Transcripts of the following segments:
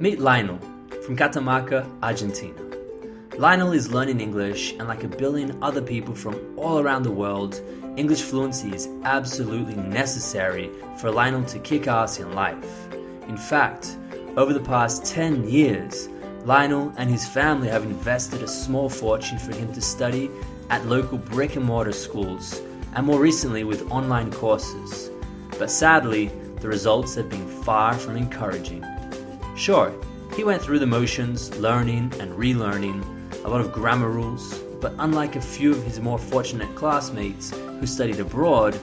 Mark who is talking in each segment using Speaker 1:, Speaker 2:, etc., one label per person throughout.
Speaker 1: Meet Lionel from Catamarca, Argentina. Lionel is learning English, and like a billion other people from all around the world, English fluency is absolutely necessary for Lionel to kick ass in life. In fact, over the past 10 years, Lionel and his family have invested a small fortune for him to study at local brick and mortar schools, and more recently with online courses. But sadly, the results have been far from encouraging. Sure, he went through the motions, learning and relearning a lot of grammar rules, but unlike a few of his more fortunate classmates who studied abroad,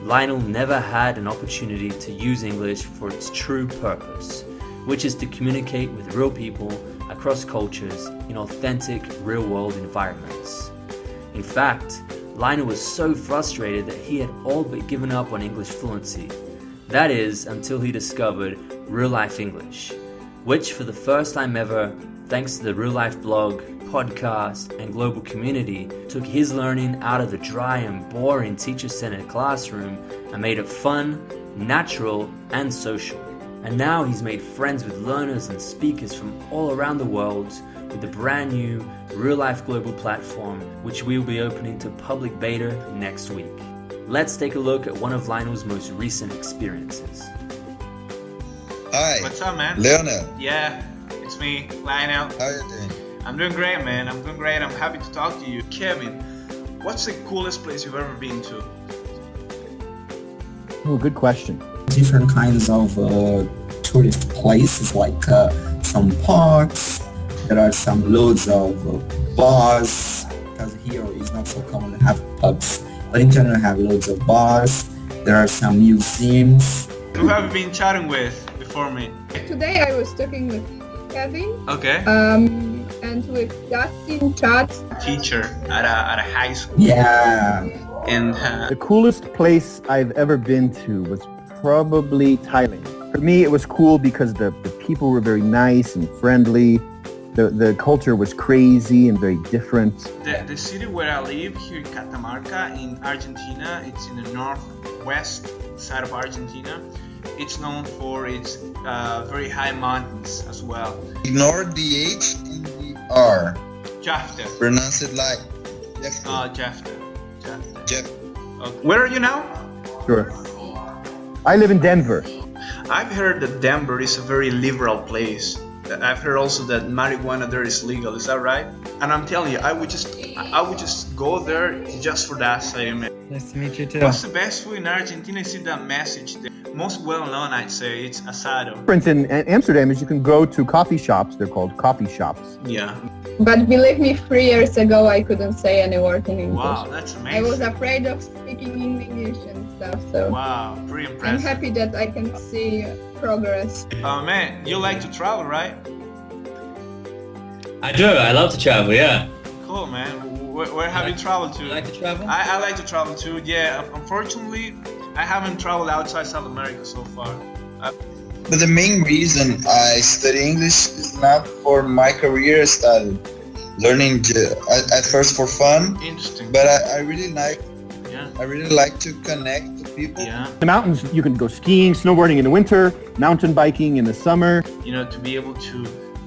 Speaker 1: Lionel never had an opportunity to use English for its true purpose, which is to communicate with real people across cultures in authentic, real-world environments. In fact, Lionel was so frustrated that he had all but given up on English fluency. That is, until he discovered RealLife English, which for the first time ever, thanks to the Real Life blog, podcast, and global community, took his learning out of the dry and boring teacher-centered classroom and made it fun, natural, and social. And now he's made friends with learners and speakers from all around the world with the brand new Real Life Global platform, which we will be opening to public beta next week. Let's take a look at one of Lionel's most recent experiences.
Speaker 2: Hi.
Speaker 3: What's up, man?
Speaker 2: Leonel.
Speaker 3: Yeah, it's me, Lionel.
Speaker 2: How are you doing?
Speaker 3: I'm doing great, man. I'm doing great. I'm happy to talk to you. Kevin, what's the coolest place you've ever been to?
Speaker 4: Oh, good question.
Speaker 5: Different kinds of tourist places, like some parks. There are some loads of bars, because here it's not so common to have pubs, but in general have loads of bars. There are some museums.
Speaker 3: Who have you been chatting with before me?
Speaker 6: Today I was talking with Kevin.
Speaker 3: Okay.
Speaker 6: And with Justin Chat.
Speaker 3: Teacher at a high school.
Speaker 5: Yeah.
Speaker 3: And
Speaker 4: The coolest place I've ever been to was probably Thailand. For me, it was cool because the people were very nice and friendly. The culture was crazy and very different.
Speaker 3: the city where I live, here in Catamarca, in Argentina, it's in the northwest side of Argentina. It's known for its very high mountains as well.
Speaker 2: Ignore the H and the R.
Speaker 3: Jafta.
Speaker 2: Pronounce it like Jefta.
Speaker 3: Jafta.
Speaker 2: Jeff.
Speaker 3: Okay. Where are you now?
Speaker 4: Sure. I live in Denver.
Speaker 3: I've heard that Denver is a very liberal place. I've heard also that marijuana there is legal. Is that right? And I'm telling you, I would just go there just for that statement.
Speaker 7: Nice to meet you too.
Speaker 3: What's the best food in Argentina? Is it that message there? Most well known, I'd say, it's asado.
Speaker 4: Difference in Amsterdam is you can go to coffee shops. They're called coffee shops.
Speaker 3: Yeah.
Speaker 6: But believe me, 3 years ago I couldn't say any word in English.
Speaker 3: Wow, that's amazing.
Speaker 6: I was afraid of speaking in English and stuff, so
Speaker 3: Wow, pretty
Speaker 6: I'm
Speaker 3: impressive.
Speaker 6: happy that I can see progress.
Speaker 3: Oh man, you like to travel, right?
Speaker 7: I do. I love to travel. Yeah.
Speaker 3: Cool, man. Where have you traveled to?
Speaker 7: You like to travel?
Speaker 3: I like to travel too. Yeah. Unfortunately, I haven't traveled outside South America so far.
Speaker 2: But the main reason I study English is not for my career. I started learning at first for fun,
Speaker 3: Interesting.
Speaker 2: but I really like
Speaker 3: Yeah.
Speaker 2: I really like to connect to people.
Speaker 3: Yeah.
Speaker 4: The mountains, you can go skiing, snowboarding in the winter, mountain biking in the summer.
Speaker 3: You know, to be able to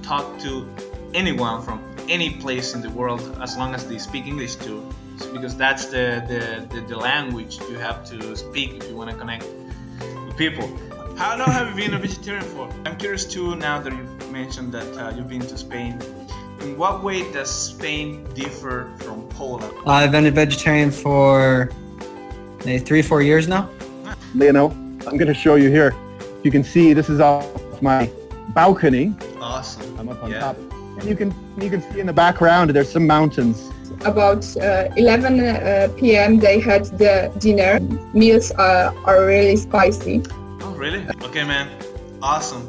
Speaker 3: talk to anyone from any place in the world as long as they speak English too. So because that's the language you have to speak if you want to connect with people. How long have you been a vegetarian for? I'm curious too, now that you've mentioned that you've been to Spain. In what way does Spain differ from Poland?
Speaker 7: I've been a vegetarian for maybe 3-4 years now.
Speaker 4: Leonel, I'm going to show you here. You can see this is off my balcony.
Speaker 3: Awesome.
Speaker 4: I'm up on
Speaker 3: Yeah.
Speaker 4: top. And you can see in the background there's some mountains.
Speaker 6: About 11 p.m. they had the dinner. Meals are really spicy.
Speaker 3: Oh, really? Okay, man. Awesome.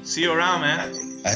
Speaker 3: See you around, man.
Speaker 2: I